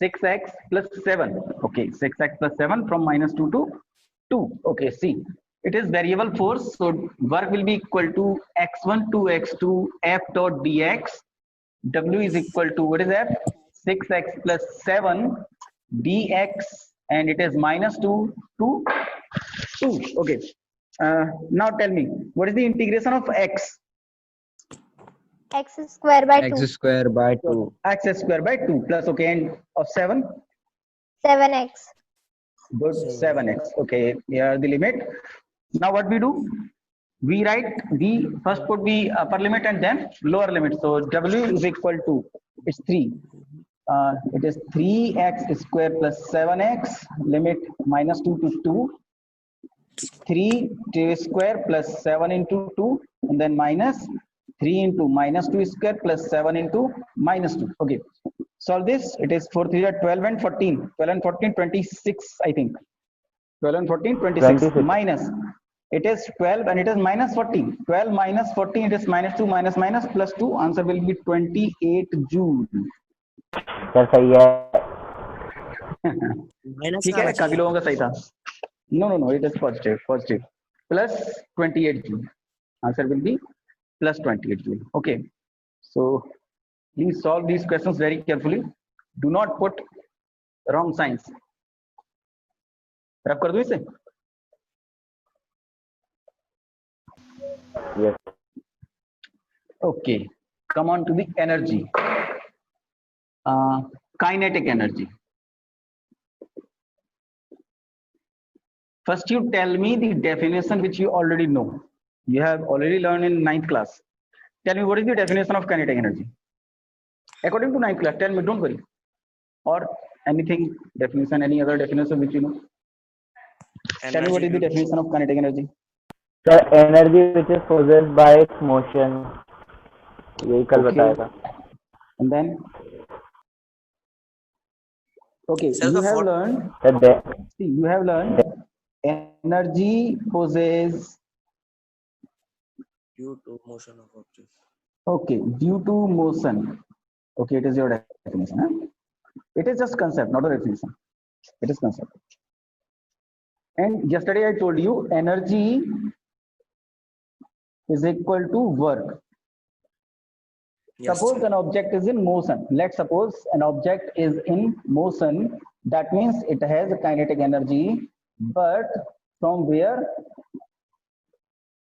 6x plus 7. Okay, 6x plus 7 from -2 to 2. Okay, see, it is variable force, so work will be equal to x1 to x2 f dot dx. W is equal to, what is f? 6x plus 7 dx, and it is -2 to 2. Okay, now tell me, what is the integration of x? X square by 2. X square by 2. X square by 2 plus, okay, and of 7? 7x. Good, 7x. Okay, here the limit. Now what we do? We write the first put the upper limit and then lower limit. So W is equal to, it's 3. It is 3x square plus 7x, limit -2 to 2. 3 square plus 7 into 2, and then minus 3 into -2 square plus 7 into -2. Okay, solve this. It is 4 3 are 12 and 14. 12 and 14, 26, I think. 12 and 14, 26. 26. Minus. It is 12 and it is -14. 12 minus 14, it is -2 minus plus 2. Answer will be 28 Joule. Sir सही है. ठीक है, काफी लोगों का सही था. No, it is positive. Plus 28 Joule. Answer will be plus 28 Joule. Okay, so please solve these questions very carefully. Do not put wrong signs. रब कर दूं इसे? Yes. Okay, come on to the energy. Kinetic energy. First, you tell me the definition which you already know. You have already learned in 9th class. Tell me, what is the definition of kinetic energy? According to 9th class, tell me, don't worry. Or anything, definition, any other definition which you know. Tell me, what is the definition of kinetic energy? Sir, energy which is possessed by its motion. यही कल बताया था. And then, okay, Sir, you the have for- learned. Sir, See, you have learned energy possesses. due to motion of object. Okay, due to motion. Okay, it is your definition. Huh? It is just concept, not a definition. It is concept. And yesterday I told you energy is equal to work. Yes, Suppose sir. an object is in motion. Let's suppose an object is in motion. That means it has a kinetic energy, but from where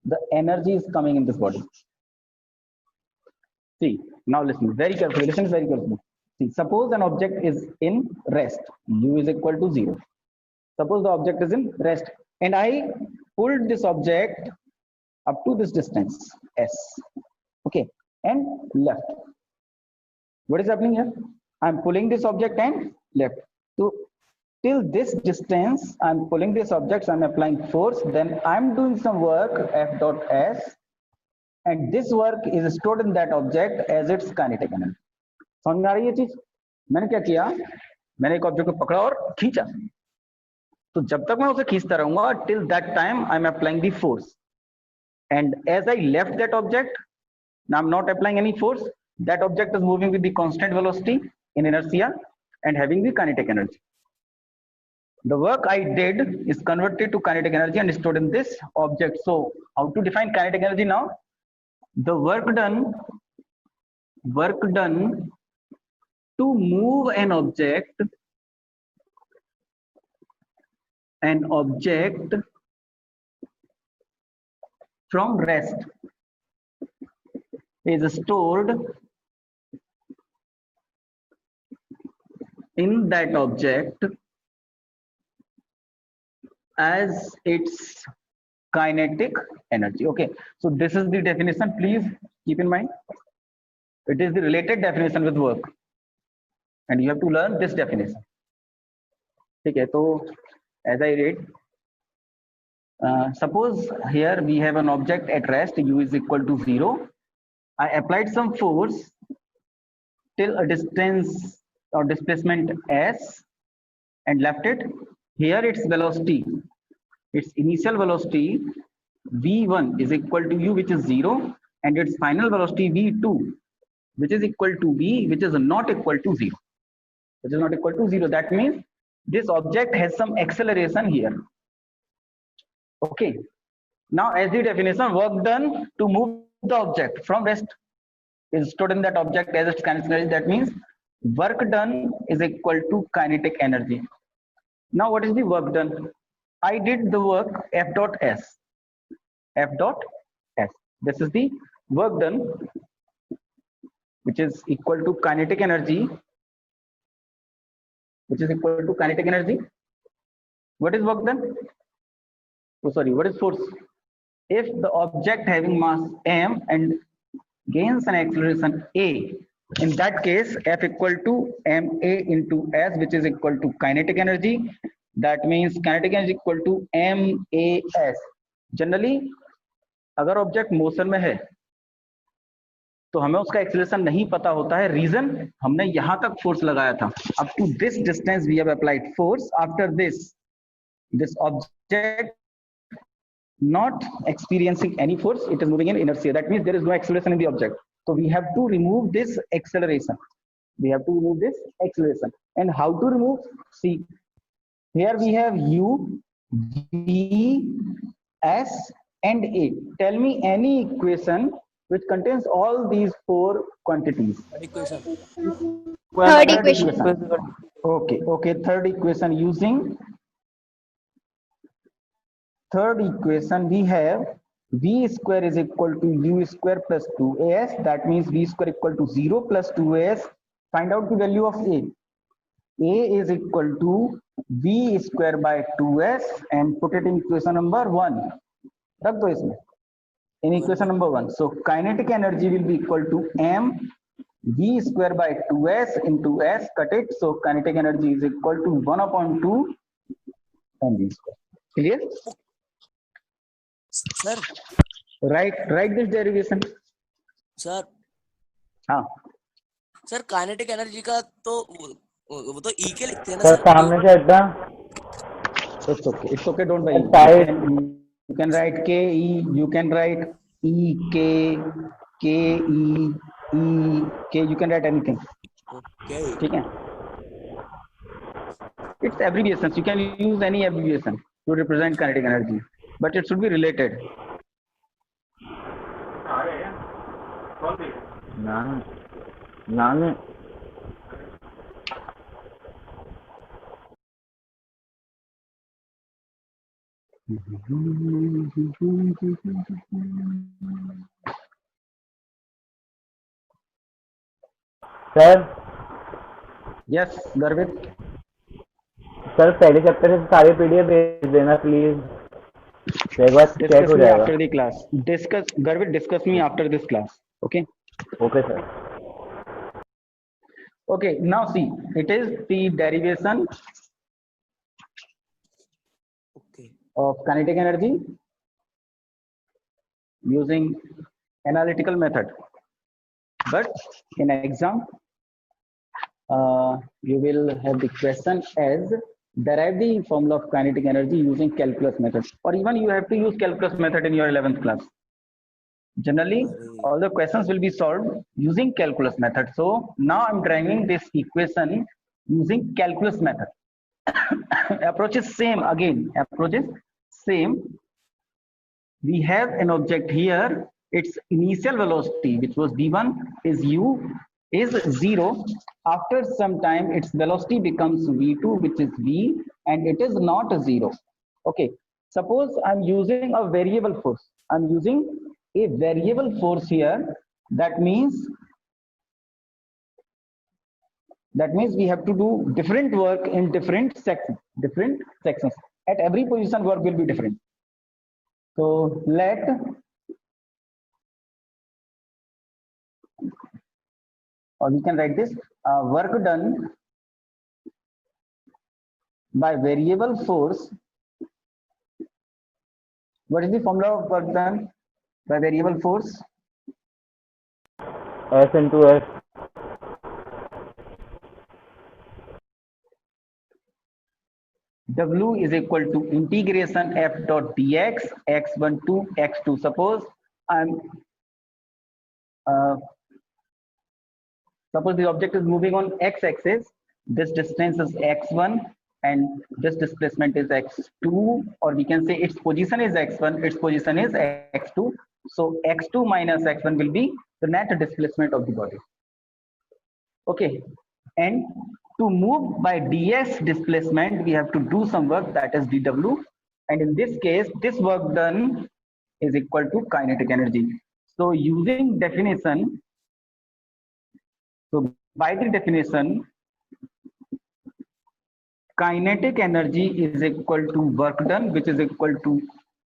the energy is coming in this body. See, now listen very carefully. Listen very carefully. See, suppose an object is in rest. U is equal to 0. Suppose the object is in rest, and I pulled this object up to this distance S. Okay, and left. What is happening here? I'm pulling this object and left. So till this distance, I'm pulling this object, I'm applying force, then I'm doing some work, F dot S, and this work is stored in that object as its kinetic energy. समझ में आ रही है चीज? मैंने क्या किया? मैंने एक ऑब्जेक्ट को पकड़ा और खींचा. तो जब तक मैं उसे खींचता रहूंगा, till that time I'm applying the force. And as I left that object, now I'm not applying any force. That object is moving with the constant velocity in inertia and having the kinetic energy. The work I did is converted to kinetic energy and stored in this object. So how to define kinetic energy now? The work done to move an object from rest is stored in that object as its kinetic energy. Okay, so this is the definition. Please keep in mind, it is the related definition with work, and you have to learn this definition. Okay, so as I read, suppose here we have an object at rest, U is equal to 0. I applied some force till a distance or displacement S and left it. Here its velocity, its initial velocity V1 is equal to U, which is 0, and its final velocity V2, which is equal to V, which is not equal to 0. which is not equal to 0. That means this object has some acceleration here. Okay. Now, as the definition, work done to move the object from rest is stored in that object as its kinetic energy. That means work done is equal to kinetic energy. Now, what is the work done? I did the work F dot S. F dot S. This is the work done, which is equal to kinetic energy, which is equal to kinetic energy. What is work done? Oh, sorry, what is force? If the object having mass m and gains an acceleration a, in that case F equal to ma into s, which is equal to kinetic energy. That means kinetic energy equal to mas. Generally अगर object motion में है तो हमें उसका acceleration नहीं पता होता है. रीजन, हमने यहां तक फोर्स लगाया था. Up to this distance we have applied force. After this object not experiencing any force, it is moving in inertia. That means there is no acceleration in the object. So we have to remove this acceleration. And how to remove? See, here we have u, v, s and a. Tell me any equation which contains all these four quantities. Equation. Third equation. Okay, third equation. Using third equation, we have v square is equal to u square plus 2as. That means v square equal to 0 plus 2as. Find out the value of a. A is equal to v square by 2s and put it in equation number 1. रख दो इसमें. In equation number 1. So kinetic energy will be equal to m v square by 2s into s. Cut it. So kinetic energy is equal to 1 upon 2 mv square. Clear? Sir. Write this derivation. Sir. हाँ. Sir, kinetic energy का तो वो तो E के लिखते हैं ना sir sir. सामने से हटना. It's okay. Don't worry. You can write k e. You can write e k k e e k. You can write anything. Okay. ठीक है? It's abbreviations. You can use any abbreviation to represent kinetic energy, but it should be related. नाम sir. Yes, Garvit. Sir पहले chapter से सारे PDF भेज देना please. एक बार check Discuss हो me जाएगा. after the class. Garvit, discuss me after this class. Okay. Okay sir. Okay. Now see, it is the derivation Okay. of kinetic energy using analytical method. But in exam, you will have the question as derive the formula of kinetic energy using calculus method, or even you have to use calculus method in your 11th class. Generally, all the questions will be solved using calculus method. So now I'm driving this equation using calculus method. Approach is same again. Approach is same. We have an object here. Its initial velocity, which was v1, is u, is 0. After some time, its velocity becomes v2, which is v, and it is not 0. Okay. Suppose I'm using a variable force. I'm using a variable force here. That means we have to do different work in different sections. At every position, work will be different. So or we can write this work done by variable force. What is the formula of work done by variable force? S into S. W is equal to integration f dot dx x1 to x2. Suppose suppose the object is moving on x-axis, this distance is x1 and this displacement is x2, or we can say its position is x1, its position is x2. So x2 minus x1 will be the net displacement of the body. Okay, and to move by ds displacement, we have to do some work, that is dw, and in this case, this work done is equal to kinetic energy. So using definition, so by the definition, kinetic energy is equal to work done, which is equal to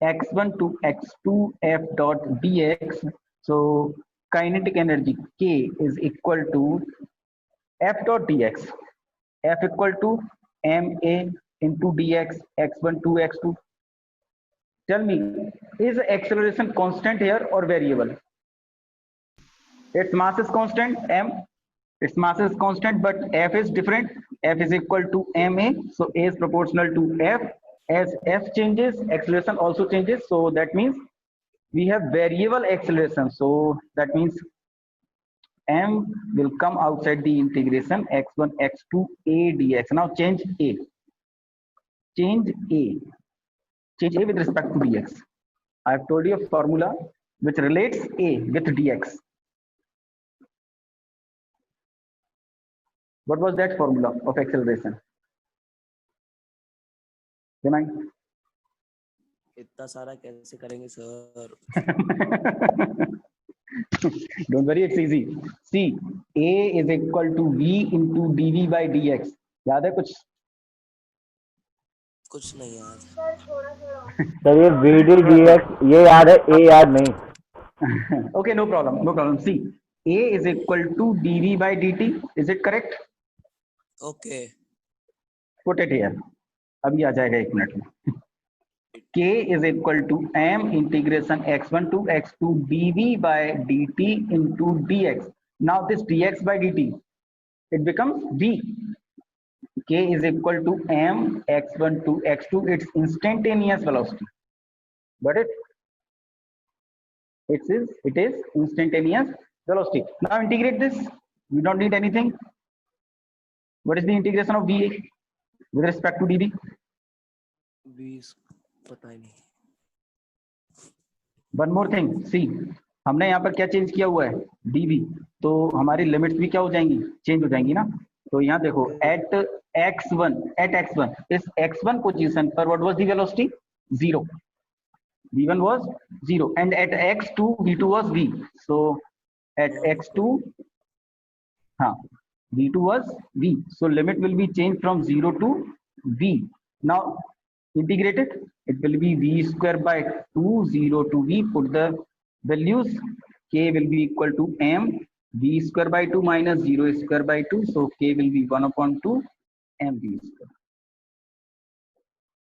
x1 to x2 f dot dx. So kinetic energy K is equal to f dot dx. F equal to ma into dx, x1 to x2. Tell me, is acceleration constant here or variable? Its mass is constant, m. Its mass is constant, but f is different. F is equal to ma, so a is proportional to f. As f changes, acceleration also changes. So that means we have variable acceleration. So that means m will come outside the integration x1 x2 a dx. Now change a. Change a. Change a with respect to dx. I have told you a formula which relates a with dx. What was that formula of acceleration? Remind. इतना सारा कैसे करेंगे sir? Don't worry, it's easy. See, a is equal to v into dv by dx. याद है कुछ? कुछ नहीं याद. सर ये vd dx ये याद है, a याद नहीं. Okay, no problem, no problem. See, a is equal to dv by dt. Is it correct? Okay. Put it here. अभी आ जाएगा 1 मिनट में. K is equal to m integration x1 to x2 dv by dt into dx. Now this dx by dt, it becomes v. K is equal to m x1 to x2. It's instantaneous velocity. Got it? It is instantaneous velocity. Now integrate this. We don't need anything. What is the integration of v with respect to dv? 20 पता ही नहीं. One more thing. See, हमने यहाँ पर क्या change किया हुआ है? dv. तो हमारी लिमिट्स भी क्या हो जाएंगी? चेंज हो जाएंगी ना. तो यहाँ देखो, at x1 इस x1 पोजीशन पर what was the velocity? 0. v1 was 0, and at x2 v2 was v. So at x2, v2 was v. So limit will be changed from 0 to v. Now integrate it. It will be v square by 2, 0 to v. Put the values. K will be equal to m v square by 2 minus 0 square by 2. So k will be 1 upon 2 mv square.